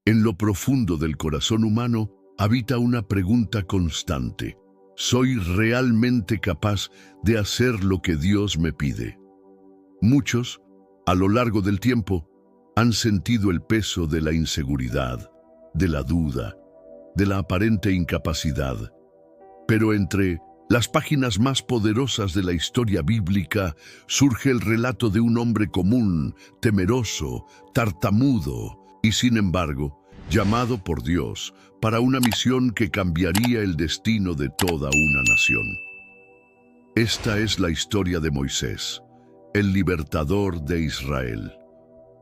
En lo profundo del corazón humano habita una pregunta constante. ¿Soy realmente capaz de hacer lo que Dios me pide? Muchos, a lo largo del tiempo, han sentido el peso de la inseguridad, de la duda, de la aparente incapacidad. Pero entre las páginas más poderosas de la historia bíblica surge el relato de un hombre común, temeroso, tartamudo y, sin embargo, llamado por Dios para una misión que cambiaría el destino de toda una nación. Esta es la historia de Moisés, el libertador de Israel.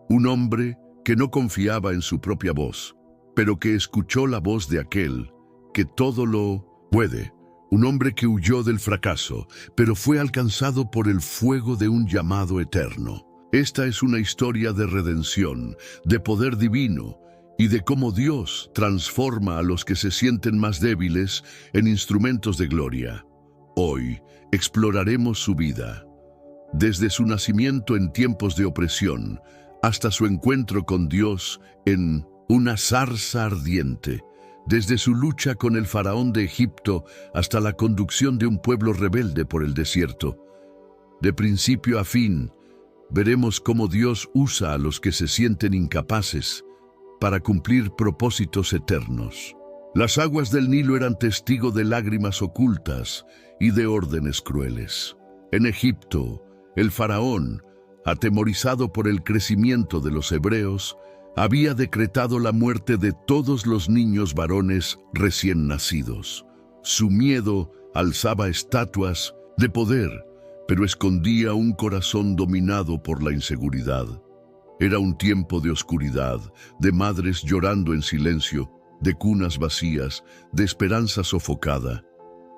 Un hombre que no confiaba en su propia voz, pero que escuchó la voz de aquel que todo lo puede. Un hombre que huyó del fracaso, pero fue alcanzado por el fuego de un llamado eterno. Esta es una historia de redención, de poder divino y de cómo Dios transforma a los que se sienten más débiles en instrumentos de gloria. Hoy exploraremos su vida, desde su nacimiento en tiempos de opresión hasta su encuentro con Dios en una zarza ardiente, desde su lucha con el faraón de Egipto hasta la conducción de un pueblo rebelde por el desierto. De principio a fin, veremos cómo Dios usa a los que se sienten incapaces para cumplir propósitos eternos. Las aguas del Nilo eran testigo de lágrimas ocultas y de órdenes crueles. En Egipto, el faraón, atemorizado por el crecimiento de los hebreos, había decretado la muerte de todos los niños varones recién nacidos. Su miedo alzaba estatuas de poder, pero escondía un corazón dominado por la inseguridad. Era un tiempo de oscuridad, de madres llorando en silencio, de cunas vacías, de esperanza sofocada.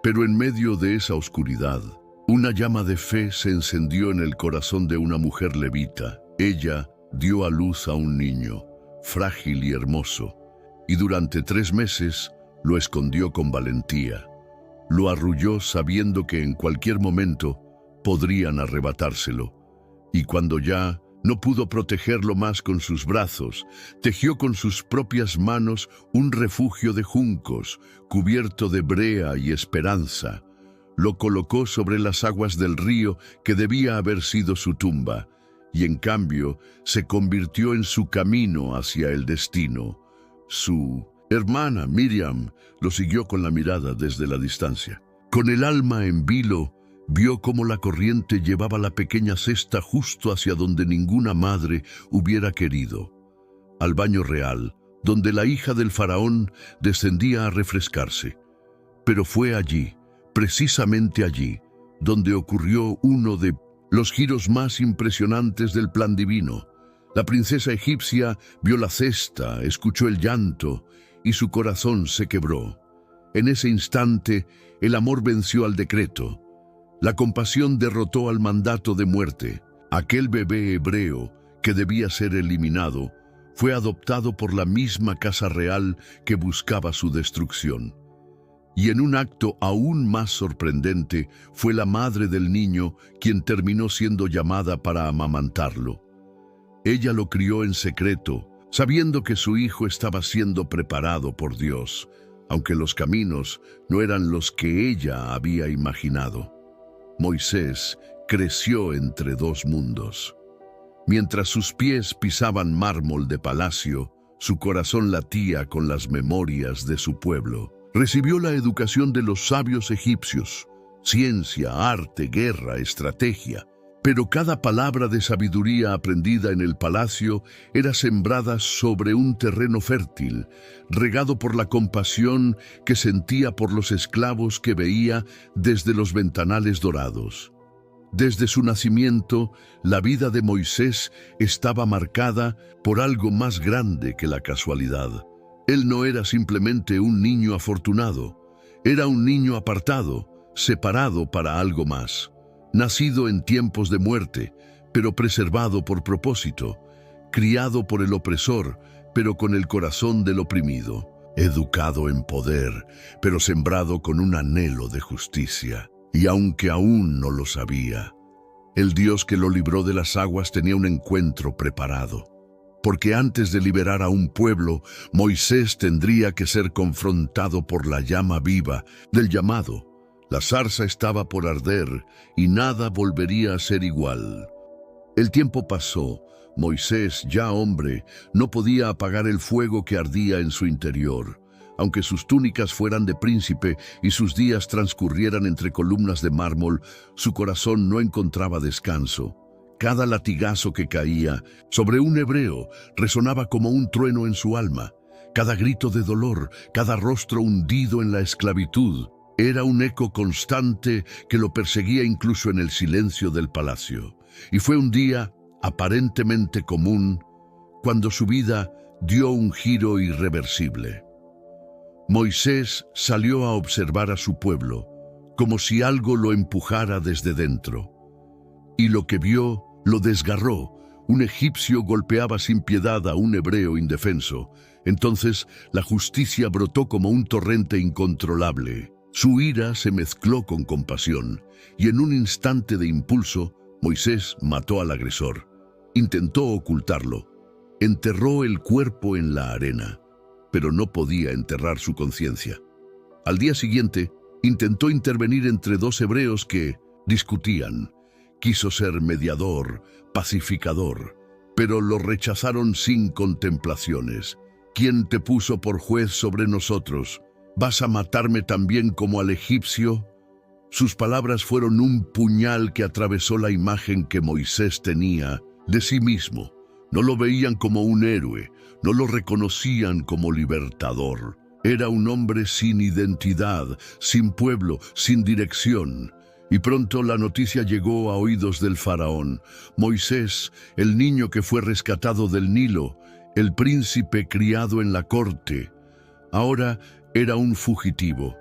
Pero en medio de esa oscuridad, una llama de fe se encendió en el corazón de una mujer levita. Ella dio a luz a un niño, frágil y hermoso, y durante 3 meses lo escondió con valentía. Lo arrulló sabiendo que en cualquier momento podrían arrebatárselo, y cuando ya no pudo protegerlo más con sus brazos, tejió con sus propias manos un refugio de juncos, cubierto de brea y esperanza. Lo colocó sobre las aguas del río que debía haber sido su tumba, y en cambio se convirtió en su camino hacia el destino. Su hermana Miriam lo siguió con la mirada desde la distancia. Con el alma en vilo, vio cómo la corriente llevaba la pequeña cesta justo hacia donde ninguna madre hubiera querido, al baño real, donde la hija del faraón descendía a refrescarse. Pero fue allí, precisamente allí, donde ocurrió uno de los giros más impresionantes del plan divino. La princesa egipcia vio la cesta, escuchó el llanto y su corazón se quebró. En ese instante, el amor venció al decreto. La compasión derrotó al mandato de muerte. Aquel bebé hebreo, que debía ser eliminado, fue adoptado por la misma casa real que buscaba su destrucción. Y en un acto aún más sorprendente, fue la madre del niño quien terminó siendo llamada para amamantarlo. Ella lo crió en secreto, sabiendo que su hijo estaba siendo preparado por Dios, aunque los caminos no eran los que ella había imaginado. Moisés creció entre 2 mundos. Mientras sus pies pisaban mármol de palacio, su corazón latía con las memorias de su pueblo. Recibió la educación de los sabios egipcios, ciencia, arte, guerra, estrategia. Pero cada palabra de sabiduría aprendida en el palacio era sembrada sobre un terreno fértil, regado por la compasión que sentía por los esclavos que veía desde los ventanales dorados. Desde su nacimiento, la vida de Moisés estaba marcada por algo más grande que la casualidad. Él no era simplemente un niño afortunado, era un niño apartado, separado para algo más. Nacido en tiempos de muerte, pero preservado por propósito, criado por el opresor, pero con el corazón del oprimido, educado en poder, pero sembrado con un anhelo de justicia. Y aunque aún no lo sabía, el Dios que lo libró de las aguas tenía un encuentro preparado. porque antes de liberar a un pueblo, Moisés tendría que ser confrontado por la llama viva del llamado. La zarza estaba por arder y nada volvería a ser igual. El tiempo pasó. Moisés, ya hombre, no podía apagar el fuego que ardía en su interior. Aunque sus túnicas fueran de príncipe y sus días transcurrieran entre columnas de mármol, su corazón no encontraba descanso. Cada latigazo que caía sobre un hebreo resonaba como un trueno en su alma. Cada grito de dolor, cada rostro hundido en la esclavitud, era un eco constante que lo perseguía incluso en el silencio del palacio. Y fue un día aparentemente común cuando su vida dio un giro irreversible. Moisés salió a observar a su pueblo, como si algo lo empujara desde dentro. Y lo que vio lo desgarró. Un egipcio golpeaba sin piedad a un hebreo indefenso. Entonces la justicia brotó como un torrente incontrolable. Su ira se mezcló con compasión, y en un instante de impulso, Moisés mató al agresor. Intentó ocultarlo. Enterró el cuerpo en la arena, pero no podía enterrar su conciencia. Al día siguiente, intentó intervenir entre dos hebreos que discutían. Quiso ser mediador, pacificador, pero lo rechazaron sin contemplaciones. ¿Quién te puso por juez sobre nosotros? ¿Vas a matarme también como al egipcio? Sus palabras fueron un puñal que atravesó la imagen que Moisés tenía de sí mismo. No lo veían como un héroe, no lo reconocían como libertador. Era un hombre sin identidad, sin pueblo, sin dirección. Y pronto la noticia llegó a oídos del faraón. Moisés, el niño que fue rescatado del Nilo, el príncipe criado en la corte, ahora era un fugitivo.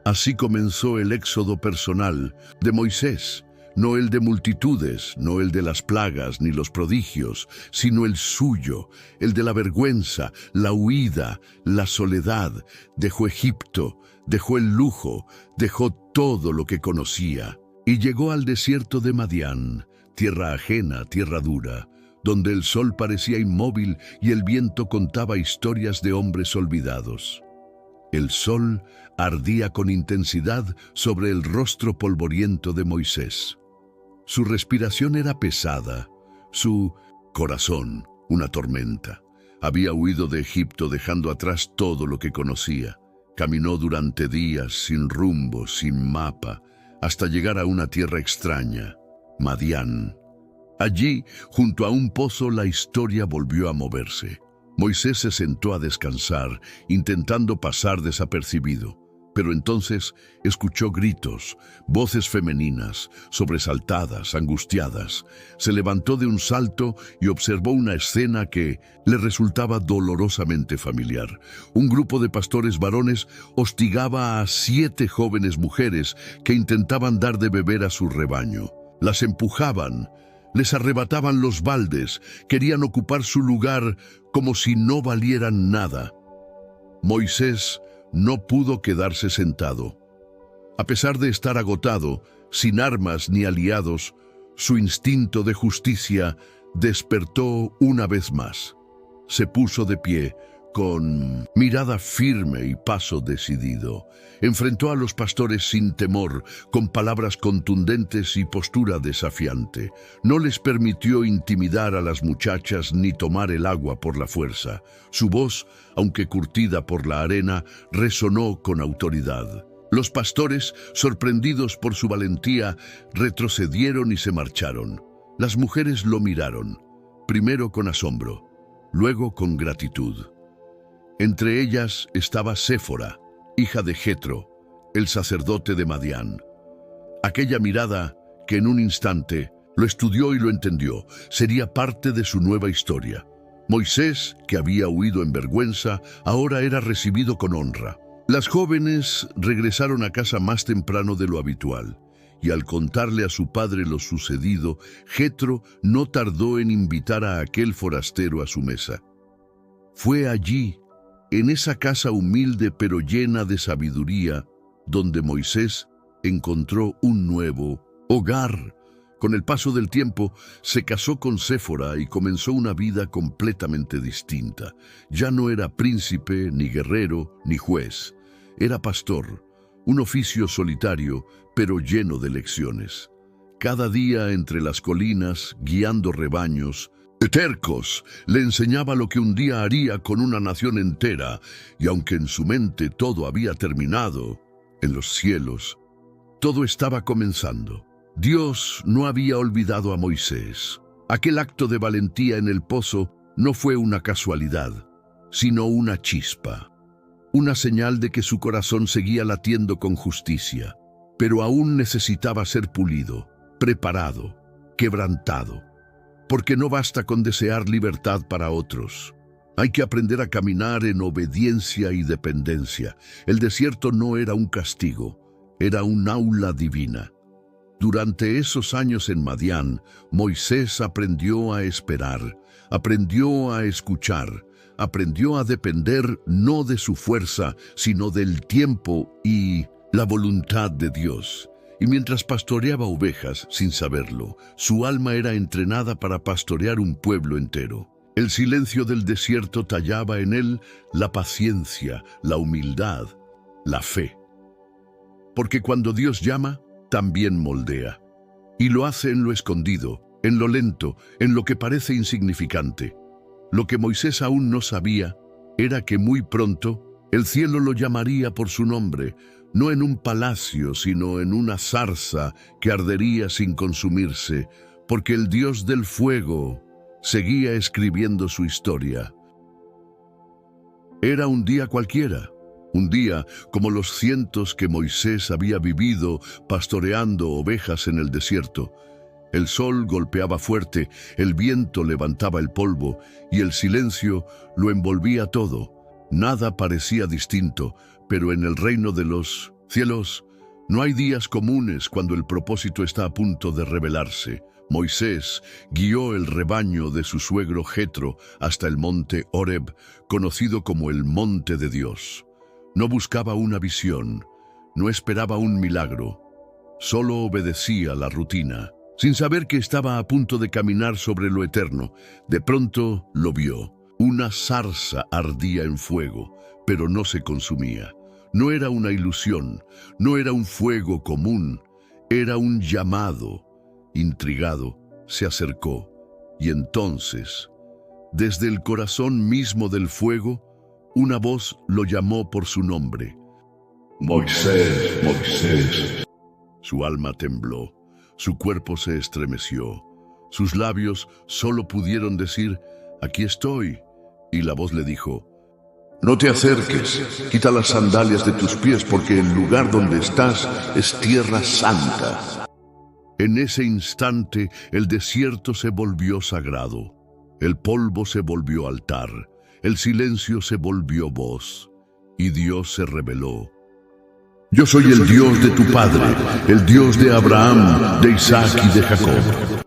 Así comenzó el éxodo personal de Moisés, no el de multitudes, no el de las plagas ni los prodigios, sino el suyo, el de la vergüenza, la huida, la soledad. Dejó Egipto, dejó el lujo, dejó todo lo que conocía, y llegó al desierto de Madián, tierra ajena, tierra dura, donde el sol parecía inmóvil y el viento contaba historias de hombres olvidados. El sol ardía con intensidad sobre el rostro polvoriento de Moisés. Su respiración era pesada, su corazón una tormenta. Había huido de Egipto dejando atrás todo lo que conocía. Caminó durante días sin rumbo, sin mapa, hasta llegar a una tierra extraña, Madián. Allí, junto a un pozo, la historia volvió a moverse. Moisés se sentó a descansar, intentando pasar desapercibido. Pero entonces escuchó gritos, voces femeninas, sobresaltadas, angustiadas. Se levantó de un salto y observó una escena que le resultaba dolorosamente familiar. Un grupo de pastores varones hostigaba a 7 jóvenes mujeres que intentaban dar de beber a su rebaño. Las empujaban, les arrebataban los baldes, querían ocupar su lugar como si no valieran nada. Moisés no pudo quedarse sentado. A pesar de estar agotado, sin armas ni aliados, su instinto de justicia despertó una vez más. Se puso de pie, con mirada firme y paso decidido. Enfrentó a los pastores sin temor, con palabras contundentes y postura desafiante. No les permitió intimidar a las muchachas ni tomar el agua por la fuerza. Su voz, aunque curtida por la arena, resonó con autoridad. Los pastores, sorprendidos por su valentía, retrocedieron y se marcharon. Las mujeres lo miraron, primero con asombro, luego con gratitud. Entre ellas estaba Séfora, hija de Jetro, el sacerdote de Madián. Aquella mirada que en un instante lo estudió y lo entendió, sería parte de su nueva historia. Moisés, que había huido en vergüenza, ahora era recibido con honra. Las jóvenes regresaron a casa más temprano de lo habitual, y al contarle a su padre lo sucedido, Jetro no tardó en invitar a aquel forastero a su mesa. Fue allí, en esa casa humilde pero llena de sabiduría, donde Moisés encontró un nuevo hogar, Con el paso del tiempo, se casó con Séfora y comenzó una vida completamente distinta. Ya no era príncipe, ni guerrero, ni juez. Era pastor, un oficio solitario, pero lleno de lecciones. Cada día entre las colinas, guiando rebaños, tercos, le enseñaba lo que un día haría con una nación entera, y aunque en su mente todo había terminado, en los cielos, todo estaba comenzando. Dios no había olvidado a Moisés. Aquel acto de valentía en el pozo no fue una casualidad, sino una chispa, una señal de que su corazón seguía latiendo con justicia, pero aún necesitaba ser pulido, preparado, quebrantado, porque no basta con desear libertad para otros. Hay que aprender a caminar en obediencia y dependencia. El desierto no era un castigo, era un aula divina. Durante esos años en Madián, Moisés aprendió a esperar, aprendió a escuchar, aprendió a depender no de su fuerza, sino del tiempo y la voluntad de Dios. Y mientras pastoreaba ovejas, sin saberlo, su alma era entrenada para pastorear un pueblo entero. El silencio del desierto tallaba en él la paciencia, la humildad, la fe. Porque cuando Dios llama, también moldea. Y lo hace en lo escondido, en lo lento, en lo que parece insignificante. Lo que Moisés aún no sabía era que muy pronto el cielo lo llamaría por su nombre, no en un palacio, sino en una zarza que ardería sin consumirse, porque el Dios del fuego seguía escribiendo su historia. Era un día cualquiera, un día como los cientos que Moisés había vivido pastoreando ovejas en el desierto. El sol golpeaba fuerte, el viento levantaba el polvo y el silencio lo envolvía todo. Nada parecía distinto, pero en el reino de los cielos no hay días comunes cuando el propósito está a punto de revelarse. Moisés guió el rebaño de su suegro Jetro hasta el monte Horeb, conocido como el monte de Dios. No buscaba una visión, no esperaba un milagro, solo obedecía la rutina. Sin saber que estaba a punto de caminar sobre lo eterno, de pronto lo vio. Una zarza ardía en fuego, pero no se consumía. No era una ilusión, no era un fuego común, era un llamado. Intrigado, se acercó, y entonces, desde el corazón mismo del fuego, una voz lo llamó por su nombre. Moisés, Moisés. Su alma tembló, su cuerpo se estremeció. Sus labios solo pudieron decir, aquí estoy. Y la voz le dijo, no te acerques, quita las sandalias de tus pies porque el lugar donde estás es tierra santa. En ese instante el desierto se volvió sagrado, el polvo se volvió altar, el silencio se volvió voz, y Dios se reveló. Yo soy el Dios de tu padre, el Dios de Abraham, de Isaac y de Jacob.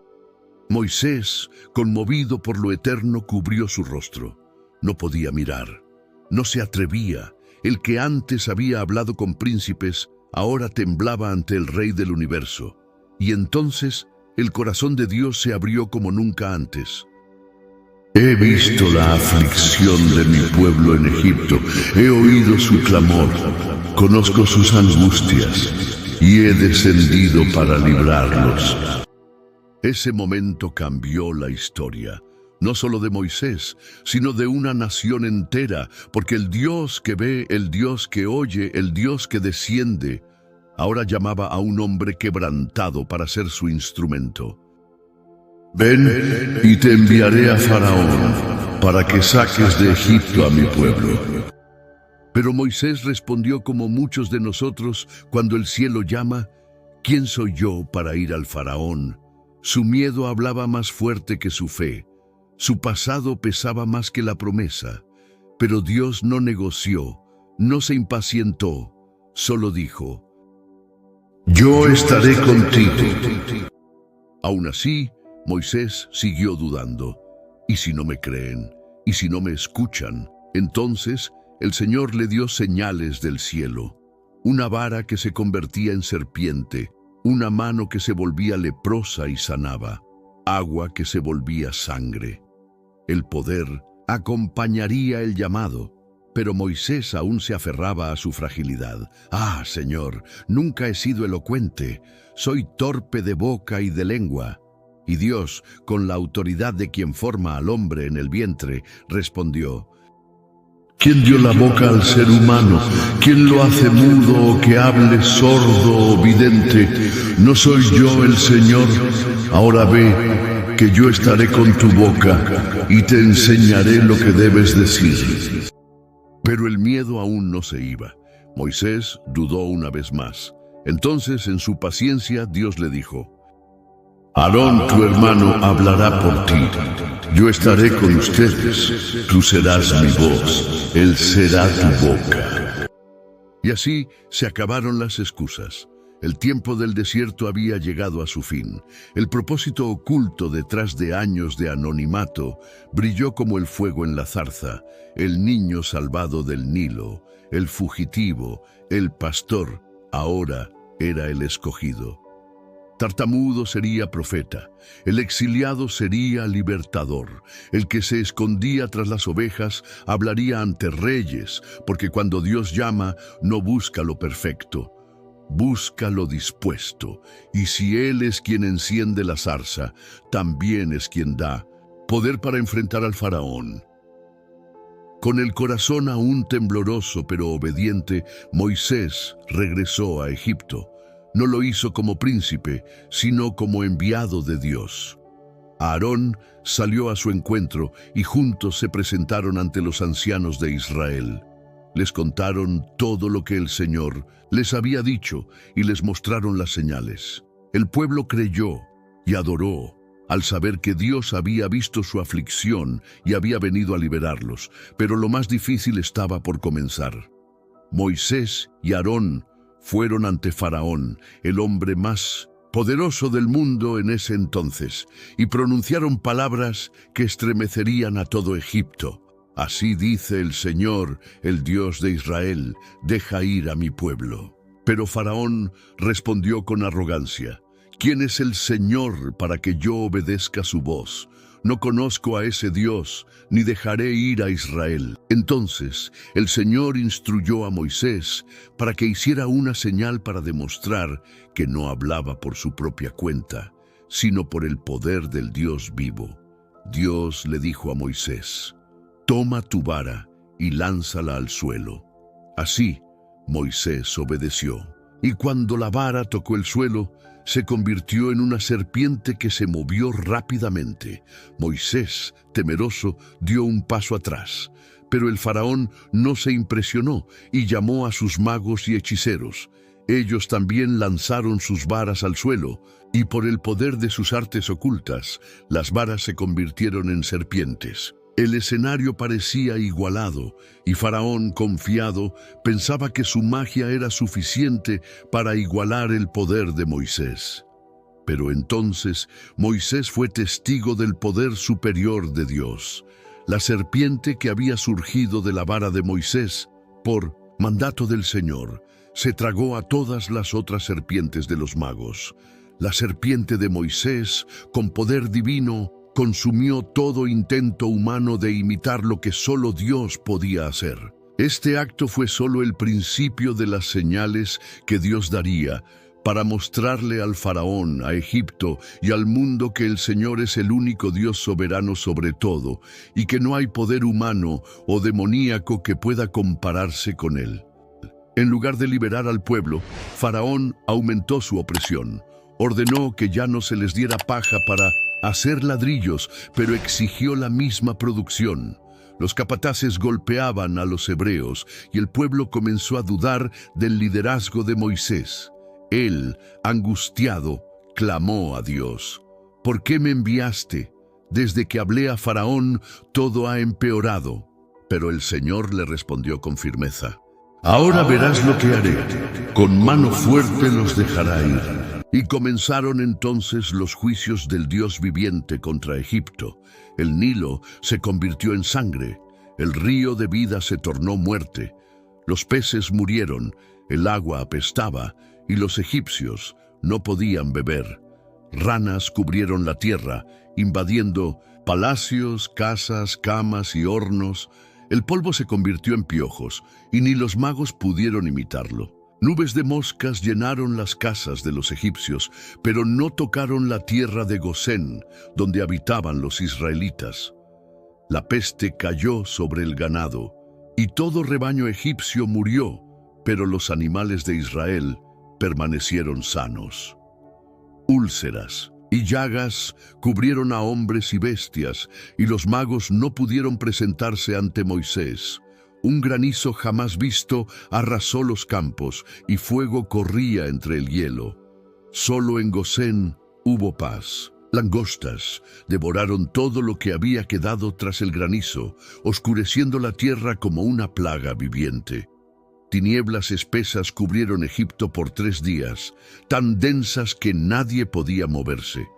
Moisés, conmovido por lo eterno, cubrió su rostro. No podía mirar, no se atrevía. El que antes había hablado con príncipes, ahora temblaba ante el Rey del universo. Y entonces el corazón de Dios se abrió como nunca antes. He visto la aflicción de mi pueblo en Egipto, he oído su clamor, conozco sus angustias y he descendido para librarlos. Ese momento cambió la historia, no solo de Moisés, sino de una nación entera, porque el Dios que ve, el Dios que oye, el Dios que desciende, ahora llamaba a un hombre quebrantado para ser su instrumento. Ven y te enviaré a Faraón para que saques de Egipto a mi pueblo. Pero Moisés respondió como muchos de nosotros cuando el cielo llama, ¿quién soy yo para ir al Faraón? Su miedo hablaba más fuerte que su fe. Su pasado pesaba más que la promesa. Pero Dios no negoció, no se impacientó, solo dijo, yo estaré contigo. Aún así, Moisés siguió dudando. ¿Y si no me creen? ¿Y si no me escuchan? Entonces el Señor le dio señales del cielo. Una vara que se convertía en serpiente, una mano que se volvía leprosa y sanaba, agua que se volvía sangre. El poder acompañaría el llamado, pero Moisés aún se aferraba a su fragilidad. «Ah, Señor, nunca he sido elocuente, soy torpe de boca y de lengua». Y Dios, con la autoridad de quien forma al hombre en el vientre, respondió: ¿Quién dio la boca al ser humano? ¿Quién lo hace mudo o que hable sordo o vidente? ¿No soy yo el Señor? Ahora ve que yo estaré con tu boca y te enseñaré lo que debes decir. Pero el miedo aún no se iba. Moisés dudó una vez más. Entonces, en su paciencia, Dios le dijo: Aarón, tu hermano, hablará por ti. Yo estaré con ustedes. Tú serás mi voz. Él será tu boca. Y así se acabaron las excusas. El tiempo del desierto había llegado a su fin. El propósito oculto detrás de años de anonimato brilló como el fuego en la zarza. El niño salvado del Nilo, el fugitivo, el pastor, ahora era el escogido. Tartamudo sería profeta, el exiliado sería libertador, el que se escondía tras las ovejas hablaría ante reyes, porque cuando Dios llama no busca lo perfecto, busca lo dispuesto, y si Él es quien enciende la zarza, también es quien da poder para enfrentar al faraón. Con el corazón aún tembloroso pero obediente, Moisés regresó a Egipto. No lo hizo como príncipe, sino como enviado de Dios. Aarón salió a su encuentro y juntos se presentaron ante los ancianos de Israel. Les contaron todo lo que el Señor les había dicho y les mostraron las señales. El pueblo creyó y adoró al saber que Dios había visto su aflicción y había venido a liberarlos, pero lo más difícil estaba por comenzar. Moisés y Aarón fueron ante Faraón, el hombre más poderoso del mundo en ese entonces, y pronunciaron palabras que estremecerían a todo Egipto. Así dice el Señor, el Dios de Israel, deja ir a mi pueblo. Pero Faraón respondió con arrogancia: ¿Quién es el Señor para que yo obedezca su voz? No conozco a ese Dios, ni dejaré ir a Israel. Entonces el Señor instruyó a Moisés para que hiciera una señal para demostrar que no hablaba por su propia cuenta, sino por el poder del Dios vivo. Dios le dijo a Moisés: toma tu vara y lánzala al suelo. Así Moisés obedeció, y cuando la vara tocó el suelo, se convirtió en una serpiente que se movió rápidamente. Moisés, temeroso, dio un paso atrás, pero el faraón no se impresionó y llamó a sus magos y hechiceros. Ellos también lanzaron sus varas al suelo, y por el poder de sus artes ocultas, las varas se convirtieron en serpientes. El escenario parecía igualado, y Faraón, confiado, pensaba que su magia era suficiente para igualar el poder de Moisés. Pero entonces Moisés fue testigo del poder superior de Dios. La serpiente que había surgido de la vara de Moisés, por mandato del Señor, se tragó a todas las otras serpientes de los magos. La serpiente de Moisés, con poder divino, consumió todo intento humano de imitar lo que solo Dios podía hacer. Este acto fue solo el principio de las señales que Dios daría para mostrarle al faraón, a Egipto y al mundo que el Señor es el único Dios soberano sobre todo y que no hay poder humano o demoníaco que pueda compararse con él. En lugar de liberar al pueblo, Faraón aumentó su opresión. Ordenó que ya no se les diera paja para hacer ladrillos, pero exigió la misma producción. Los capataces golpeaban a los hebreos y el pueblo comenzó a dudar del liderazgo de Moisés. Él, angustiado, clamó a Dios: ¿por qué me enviaste? Desde que hablé a Faraón, todo ha empeorado. Pero el Señor le respondió con firmeza: ahora verás lo que haré. Con mano fuerte los dejará ir. Y comenzaron entonces los juicios del Dios viviente contra Egipto. El Nilo se convirtió en sangre, el río de vida se tornó muerte, los peces murieron, el agua apestaba, y los egipcios no podían beber. Ranas cubrieron la tierra, invadiendo palacios, casas, camas y hornos. El polvo se convirtió en piojos, y ni los magos pudieron imitarlo. Nubes de moscas llenaron las casas de los egipcios, pero no tocaron la tierra de Gosén, donde habitaban los israelitas. La peste cayó sobre el ganado, y todo rebaño egipcio murió, pero los animales de Israel permanecieron sanos. Úlceras y llagas cubrieron a hombres y bestias, y los magos no pudieron presentarse ante Moisés. Un granizo jamás visto arrasó los campos, y fuego corría entre el hielo. Solo en Gosén hubo paz. Langostas devoraron todo lo que había quedado tras el granizo, oscureciendo la tierra como una plaga viviente. Tinieblas espesas cubrieron Egipto por 3 días, tan densas que nadie podía moverse.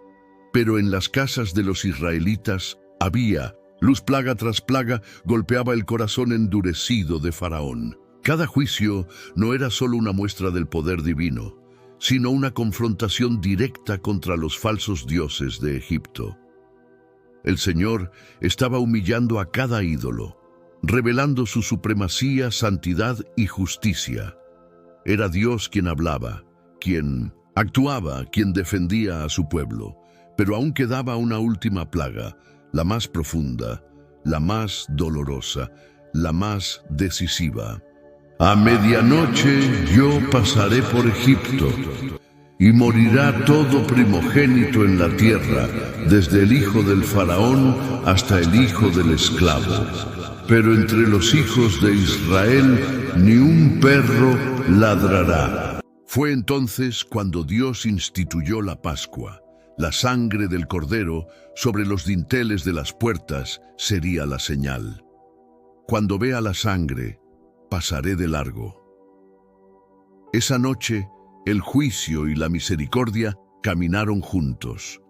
Pero en las casas de los israelitas había luz. Plaga tras plaga golpeaba el corazón endurecido de Faraón. Cada juicio no era solo una muestra del poder divino, sino una confrontación directa contra los falsos dioses de Egipto. El Señor estaba humillando a cada ídolo, revelando su supremacía, santidad y justicia. Era Dios quien hablaba, quien actuaba, quien defendía a su pueblo. Pero aún quedaba una última plaga, la más profunda, la más dolorosa, la más decisiva. A medianoche yo pasaré por Egipto, y morirá todo primogénito en la tierra, desde el hijo del faraón hasta el hijo del esclavo. Pero entre los hijos de Israel ni un perro ladrará. Fue entonces cuando Dios instituyó la Pascua. La sangre del cordero sobre los dinteles de las puertas sería la señal. Cuando vea la sangre, pasaré de largo. Esa noche, el juicio y la misericordia caminaron juntos,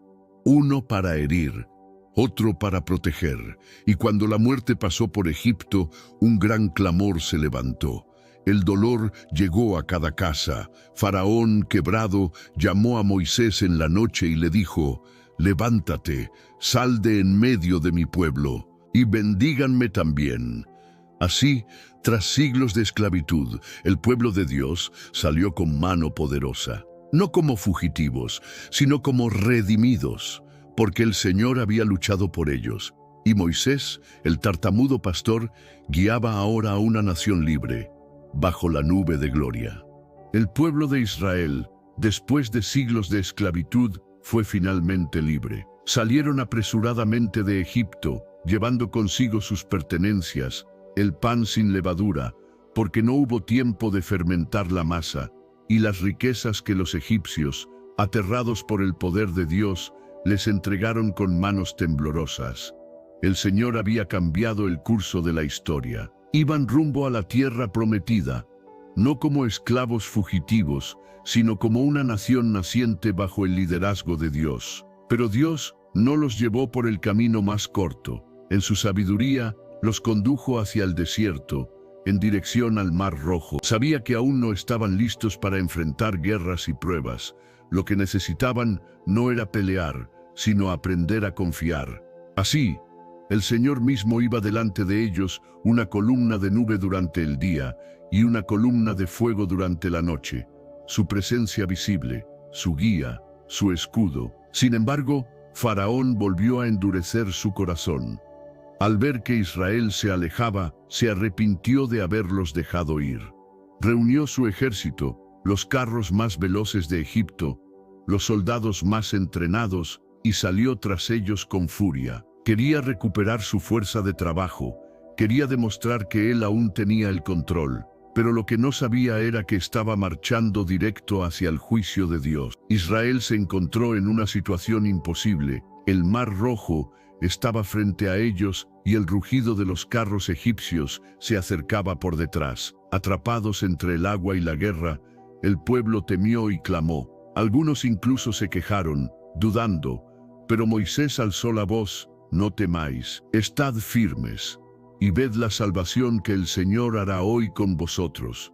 uno para herir, otro para proteger, y cuando la muerte pasó por Egipto, un gran clamor se levantó. El dolor llegó a cada casa. Faraón, quebrado, llamó a Moisés en la noche y le dijo: «Levántate, sal de en medio de mi pueblo, y bendíganme también». Así, tras siglos de esclavitud, el pueblo de Dios salió con mano poderosa, no como fugitivos, sino como redimidos, porque el Señor había luchado por ellos, y Moisés, el tartamudo pastor, guiaba ahora a una nación libre, bajo la nube de gloria. El pueblo de Israel, después de siglos de esclavitud, fue finalmente libre. Salieron apresuradamente de Egipto, llevando consigo sus pertenencias, el pan sin levadura, porque no hubo tiempo de fermentar la masa, y las riquezas que los egipcios, aterrados por el poder de Dios, les entregaron con manos temblorosas. El Señor había cambiado el curso de la historia. Iban rumbo a la tierra prometida, no como esclavos fugitivos, sino como una nación naciente bajo el liderazgo de Dios. Pero Dios no los llevó por el camino más corto. En su sabiduría, los condujo hacia el desierto, en dirección al Mar Rojo. Sabía que aún no estaban listos para enfrentar guerras y pruebas. Lo que necesitaban no era pelear, sino aprender a confiar. Así, el Señor mismo iba delante de ellos, una columna de nube durante el día y una columna de fuego durante la noche. Su presencia visible, su guía, su escudo. Sin embargo, Faraón volvió a endurecer su corazón. Al ver que Israel se alejaba, se arrepintió de haberlos dejado ir. Reunió su ejército, los carros más veloces de Egipto, los soldados más entrenados, y salió tras ellos con furia. Quería recuperar su fuerza de trabajo, quería demostrar que él aún tenía el control, pero lo que no sabía era que estaba marchando directo hacia el juicio de Dios. Israel se encontró en una situación imposible. El Mar Rojo estaba frente a ellos y el rugido de los carros egipcios se acercaba por detrás. Atrapados entre el agua y la guerra, el pueblo temió y clamó. Algunos incluso se quejaron, dudando, pero Moisés alzó la voz: «No temáis, estad firmes, y ved la salvación que el Señor hará hoy con vosotros».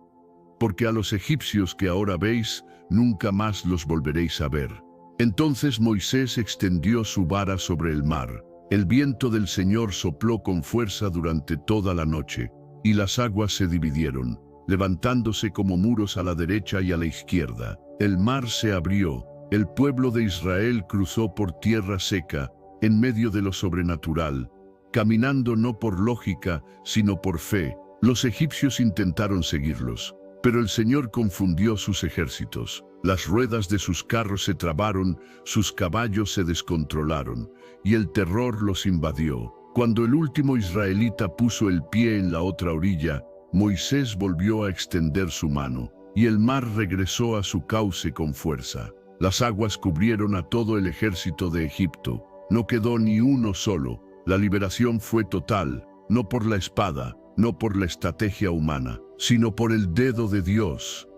porque a los egipcios que ahora veis, nunca más los volveréis a ver. Entonces Moisés extendió su vara sobre el mar. El viento del Señor sopló con fuerza durante toda la noche, y las aguas se dividieron, levantándose como muros a la derecha y a la izquierda. El mar se abrió, el pueblo de Israel cruzó por tierra seca, en medio de lo sobrenatural, caminando no por lógica, sino por fe. Los egipcios intentaron seguirlos, pero el Señor confundió sus ejércitos. Las ruedas de sus carros se trabaron, sus caballos se descontrolaron, y el terror los invadió. Cuando el último israelita puso el pie en la otra orilla, Moisés volvió a extender su mano, y el mar regresó a su cauce con fuerza. Las aguas cubrieron a todo el ejército de Egipto. No quedó ni uno solo. La liberación fue total, no por la espada, no por la estrategia humana, sino por el dedo de Dios.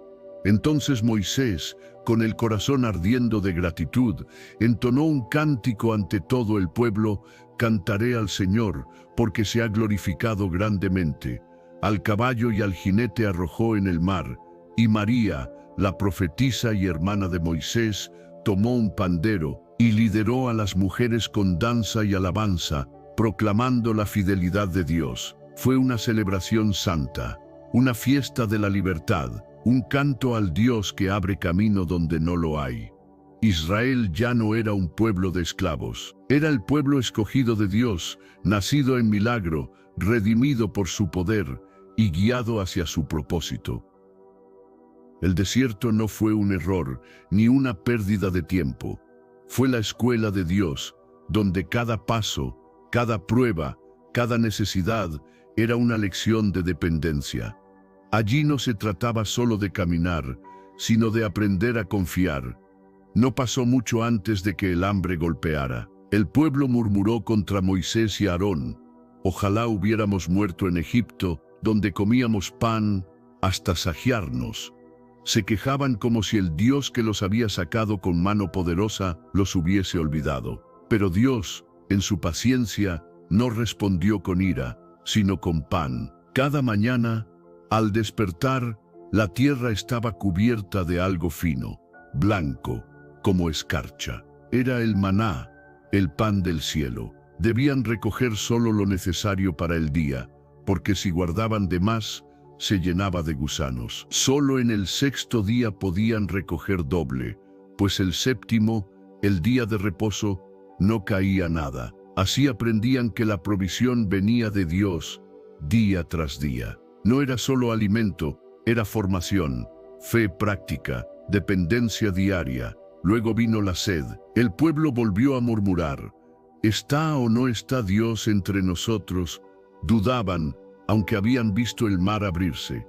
Entonces Moisés, con el corazón ardiendo de gratitud, entonó un cántico ante todo el pueblo: cantaré al Señor, porque se ha glorificado grandemente. Al caballo y al jinete arrojó en el mar, y María, la profetisa y hermana de Moisés, tomó un pandero y lideró a las mujeres con danza y alabanza, proclamando la fidelidad de Dios. Fue una celebración santa, una fiesta de la libertad, un canto al Dios que abre camino donde no lo hay. Israel ya no era un pueblo de esclavos, era el pueblo escogido de Dios, nacido en milagro, redimido por su poder y guiado hacia su propósito. El desierto no fue un error, ni una pérdida de tiempo. Fue la escuela de Dios, donde cada paso, cada prueba, cada necesidad era una lección de dependencia. Allí no se trataba solo de caminar, sino de aprender a confiar. No pasó mucho antes de que el hambre golpeara. El pueblo murmuró contra Moisés y Aarón: ojalá hubiéramos muerto en Egipto, donde comíamos pan hasta saciarnos. Se quejaban como si el Dios que los había sacado con mano poderosa los hubiese olvidado. Pero Dios, en su paciencia, no respondió con ira, sino con pan. Cada mañana, al despertar, la tierra estaba cubierta de algo fino, blanco, como escarcha. Era el maná, el pan del cielo. Debían recoger solo lo necesario para el día, porque si guardaban de más, se llenaba de gusanos. Solo en el sexto día podían recoger doble, pues el séptimo, el día de reposo, no caía nada. Así aprendían que la provisión venía de Dios, día tras día. No era solo alimento, era formación, fe práctica, dependencia diaria. Luego vino la sed. El pueblo volvió a murmurar: ¿está o no está Dios entre nosotros? Dudaban, aunque habían visto el mar abrirse.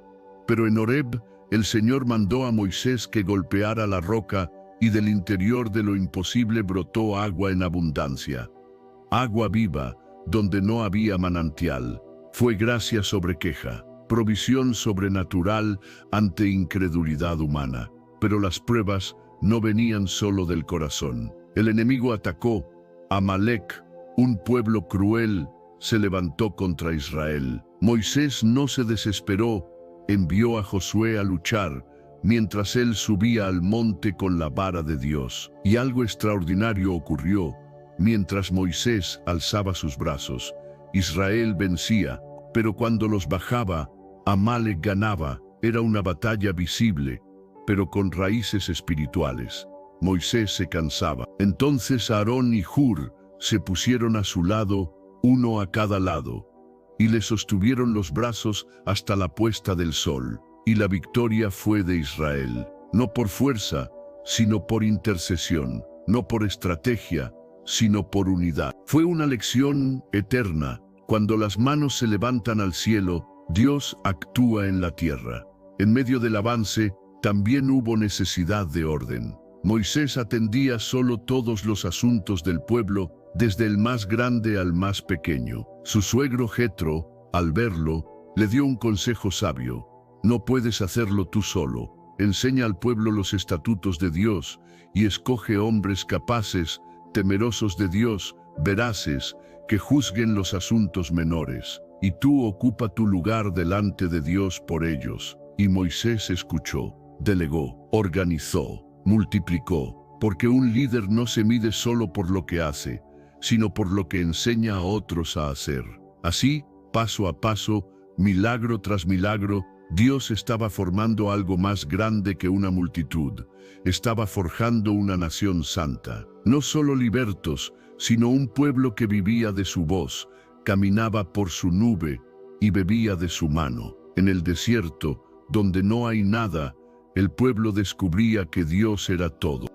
Pero en Horeb, el Señor mandó a Moisés que golpeara la roca, y del interior de lo imposible brotó agua en abundancia. Agua viva, donde no había manantial. Fue gracia sobre queja, provisión sobrenatural ante incredulidad humana. Pero las pruebas no venían solo del corazón. El enemigo atacó. Amalek, un pueblo cruel, se levantó contra Israel. Moisés no se desesperó, envió a Josué a luchar, mientras él subía al monte con la vara de Dios. Y algo extraordinario ocurrió. Mientras Moisés alzaba sus brazos, Israel vencía, pero cuando los bajaba, Amalek ganaba. Era una batalla visible, pero con raíces espirituales. Moisés se cansaba. Entonces Aarón y Hur se pusieron a su lado, uno a cada lado, y le sostuvieron los brazos hasta la puesta del sol. Y la victoria fue de Israel, no por fuerza, sino por intercesión, no por estrategia, sino por unidad. Fue una lección eterna. Cuando las manos se levantan al cielo, Dios actúa en la tierra. En medio del avance, también hubo necesidad de orden. Moisés atendía solo todos los asuntos del pueblo, desde el más grande al más pequeño. Su suegro Jetro, al verlo, le dio un consejo sabio: no puedes hacerlo tú solo. Enseña al pueblo los estatutos de Dios y escoge hombres capaces, temerosos de Dios, veraces, que juzguen los asuntos menores. Y tú ocupa tu lugar delante de Dios por ellos. Y Moisés escuchó, delegó, organizó, multiplicó, porque un líder no se mide solo por lo que hace, sino por lo que enseña a otros a hacer. Así, paso a paso, milagro tras milagro, Dios estaba formando algo más grande que una multitud. Estaba forjando una nación santa. No solo libertos, sino un pueblo que vivía de su voz, caminaba por su nube y bebía de su mano. En el desierto, donde no hay nada, el pueblo descubría que Dios era todo.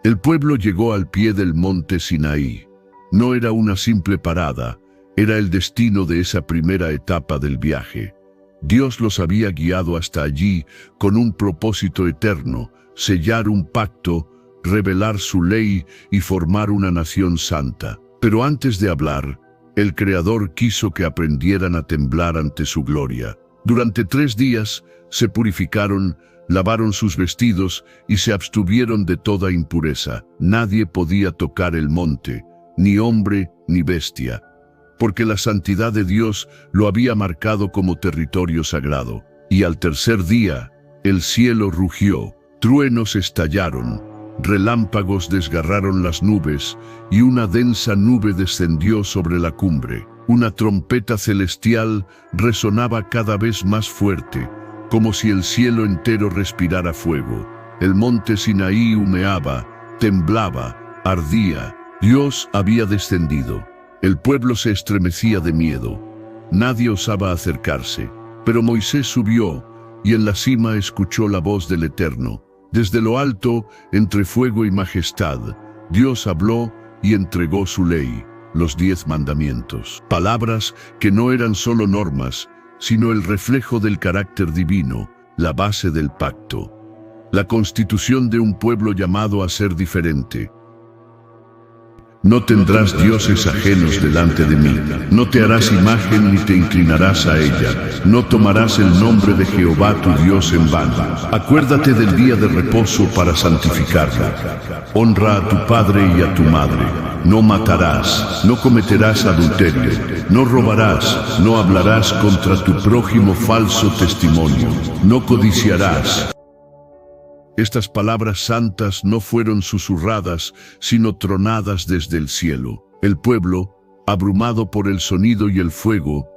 El pueblo llegó al pie del monte Sinaí. No era una simple parada, era el destino de esa primera etapa del viaje. Dios los había guiado hasta allí con un propósito eterno: sellar un pacto, revelar su ley y formar una nación santa. Pero antes de hablar, el Creador quiso que aprendieran a temblar ante su gloria. Durante 3 días se purificaron, lavaron sus vestidos y se abstuvieron de toda impureza. Nadie podía tocar el monte, ni hombre ni bestia, porque la santidad de Dios lo había marcado como territorio sagrado. Y al tercer día, el cielo rugió, truenos estallaron, relámpagos desgarraron las nubes, y una densa nube descendió sobre la cumbre. Una trompeta celestial resonaba cada vez más fuerte, como si el cielo entero respirara fuego. El monte Sinaí humeaba, temblaba, ardía. Dios había descendido. El pueblo se estremecía de miedo. Nadie osaba acercarse, pero Moisés subió, y en la cima escuchó la voz del Eterno. Desde lo alto, entre fuego y majestad, Dios habló y entregó su ley, los 10 mandamientos. Palabras que no eran solo normas, sino el reflejo del carácter divino, la base del pacto. La constitución de un pueblo llamado a ser diferente. No tendrás dioses ajenos delante de mí. No te harás imagen ni te inclinarás a ella. No tomarás el nombre de Jehová tu Dios en vano. Acuérdate del día de reposo para santificarlo. Honra a tu padre y a tu madre. No matarás, no cometerás adulterio, no robarás, no hablarás contra tu prójimo falso testimonio, no codiciarás. Estas palabras santas no fueron susurradas, sino tronadas desde el cielo. El pueblo, abrumado por el sonido y el fuego,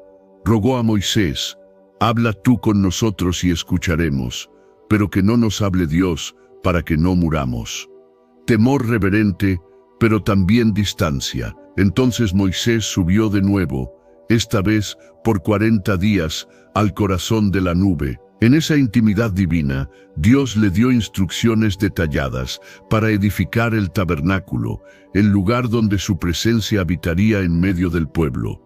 rogó a Moisés: habla tú con nosotros y escucharemos, pero que no nos hable Dios, para que no muramos. Temor reverente, pero también distancia. Entonces Moisés subió de nuevo, esta vez por 40 días, al corazón de la nube. En esa intimidad divina, Dios le dio instrucciones detalladas para edificar el tabernáculo, el lugar donde su presencia habitaría en medio del pueblo.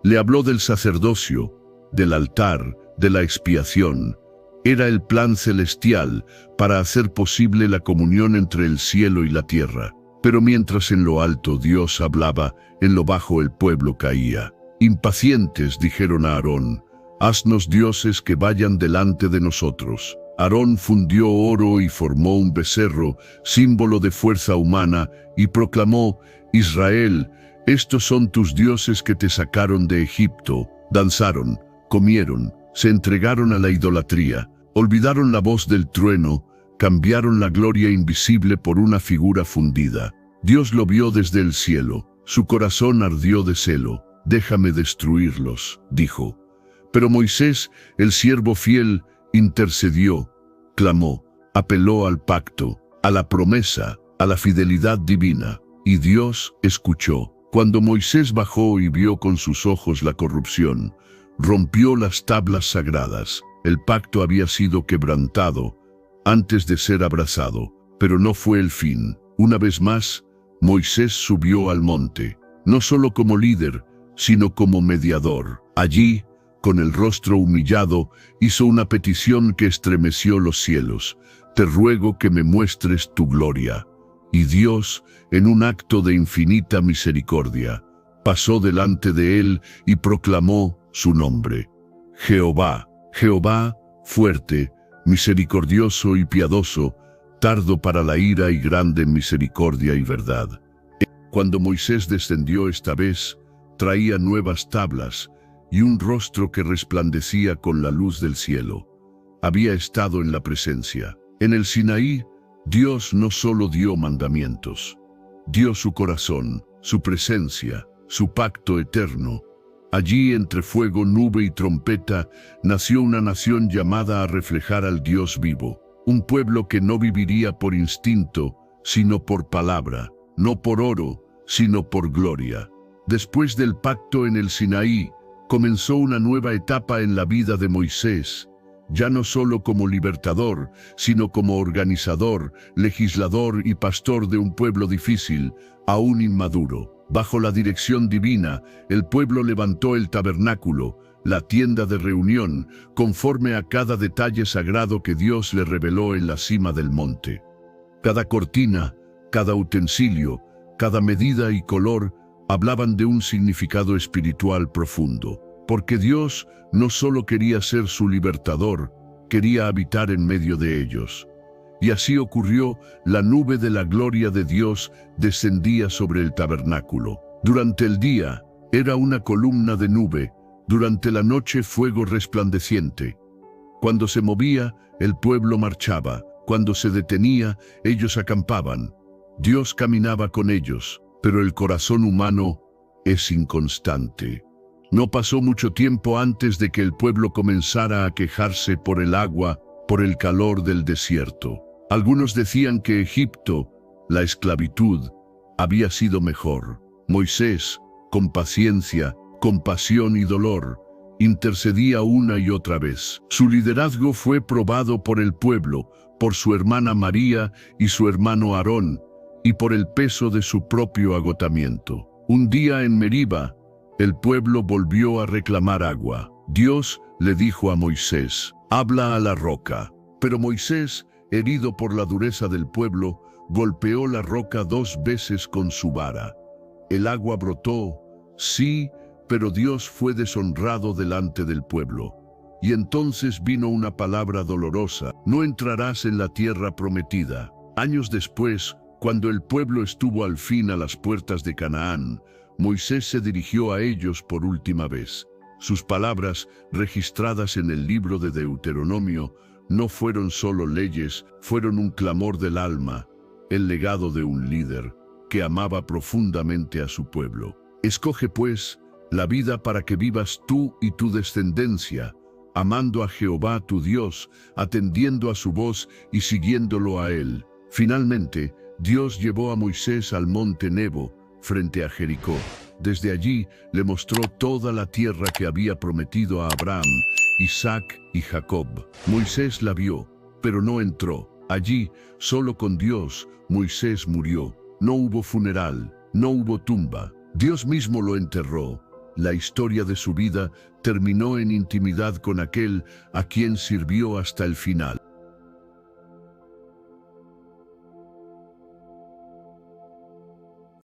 Le habló del sacerdocio, del altar, de la expiación. Era el plan celestial para hacer posible la comunión entre el cielo y la tierra. Pero mientras en lo alto Dios hablaba, en lo bajo el pueblo caía. Impacientes, dijeron a Aarón: haznos dioses que vayan delante de nosotros. Aarón fundió oro y formó un becerro, símbolo de fuerza humana, y proclamó: Israel, estos son tus dioses que te sacaron de Egipto. Danzaron, comieron, se entregaron a la idolatría, olvidaron la voz del trueno, cambiaron la gloria invisible por una figura fundida. Dios lo vio desde el cielo, su corazón ardió de celo. Déjame destruirlos, dijo. Pero Moisés, el siervo fiel, intercedió, clamó, apeló al pacto, a la promesa, a la fidelidad divina. Y Dios escuchó. Cuando Moisés bajó y vio con sus ojos la corrupción, rompió las tablas sagradas. El pacto había sido quebrantado antes de ser abrazado, pero no fue el fin. Una vez más, Moisés subió al monte, no solo como líder, sino como mediador. Allí, con el rostro humillado, hizo una petición que estremeció los cielos: te ruego que me muestres tu gloria. Y Dios, en un acto de infinita misericordia, pasó delante de él y proclamó su nombre: Jehová, Jehová, fuerte, misericordioso y piadoso, tardo para la ira y grande en misericordia y verdad. Cuando Moisés descendió esta vez, traía nuevas tablas y un rostro que resplandecía con la luz del cielo. había estado en la presencia. En el Sinaí, Dios no solo dio mandamientos, dio su corazón, su presencia, su pacto eterno. Allí, entre fuego, nube y trompeta, nació una nación llamada a reflejar al Dios vivo. Un pueblo que no viviría por instinto, sino por palabra, no por oro, sino por gloria. Después del pacto en el Sinaí, comenzó una nueva etapa en la vida de Moisés, ya no solo como libertador, sino como organizador, legislador y pastor de un pueblo difícil, aún inmaduro. Bajo la dirección divina, el pueblo levantó el tabernáculo, la tienda de reunión, conforme a cada detalle sagrado que Dios le reveló en la cima del monte. Cada cortina, cada utensilio, cada medida y color hablaban de un significado espiritual profundo, porque Dios no solo quería ser su libertador, quería habitar en medio de ellos. Y así ocurrió, la nube de la gloria de Dios descendía sobre el tabernáculo. Durante el día era una columna de nube, durante la noche fuego resplandeciente. Cuando se movía, el pueblo marchaba, cuando se detenía, ellos acampaban. Dios caminaba con ellos, pero el corazón humano es inconstante. No pasó mucho tiempo antes de que el pueblo comenzara a quejarse por el agua, por el calor del desierto. Algunos decían que Egipto, la esclavitud, había sido mejor. Moisés, con paciencia, compasión y dolor, intercedía una y otra vez. Su liderazgo fue probado por el pueblo, por su hermana María y su hermano Aarón, y por el peso de su propio agotamiento. Un día en Meriba, el pueblo volvió a reclamar agua. Dios le dijo a Moisés, «Habla a la roca». Pero Moisés, herido por la dureza del pueblo, golpeó la roca 2 veces con su vara. El agua brotó, sí, pero Dios fue deshonrado delante del pueblo. Y entonces vino una palabra dolorosa: «No entrarás en la tierra prometida». Años después, cuando el pueblo estuvo al fin a las puertas de Canaán, Moisés se dirigió a ellos por última vez. Sus palabras, registradas en el libro de Deuteronomio, no fueron solo leyes, fueron un clamor del alma, el legado de un líder que amaba profundamente a su pueblo. Escoge pues la vida para que vivas tú y tu descendencia, amando a Jehová tu Dios, atendiendo a su voz y siguiéndolo a él. Finalmente, Dios llevó a Moisés al monte Nebo, frente a Jericó. Desde allí le mostró toda la tierra que había prometido a Abraham, Isaac y Jacob. Moisés la vio, pero no entró. Allí, solo con Dios, Moisés murió. No hubo funeral, no hubo tumba. Dios mismo lo enterró. La historia de su vida terminó en intimidad con aquel a quien sirvió hasta el final.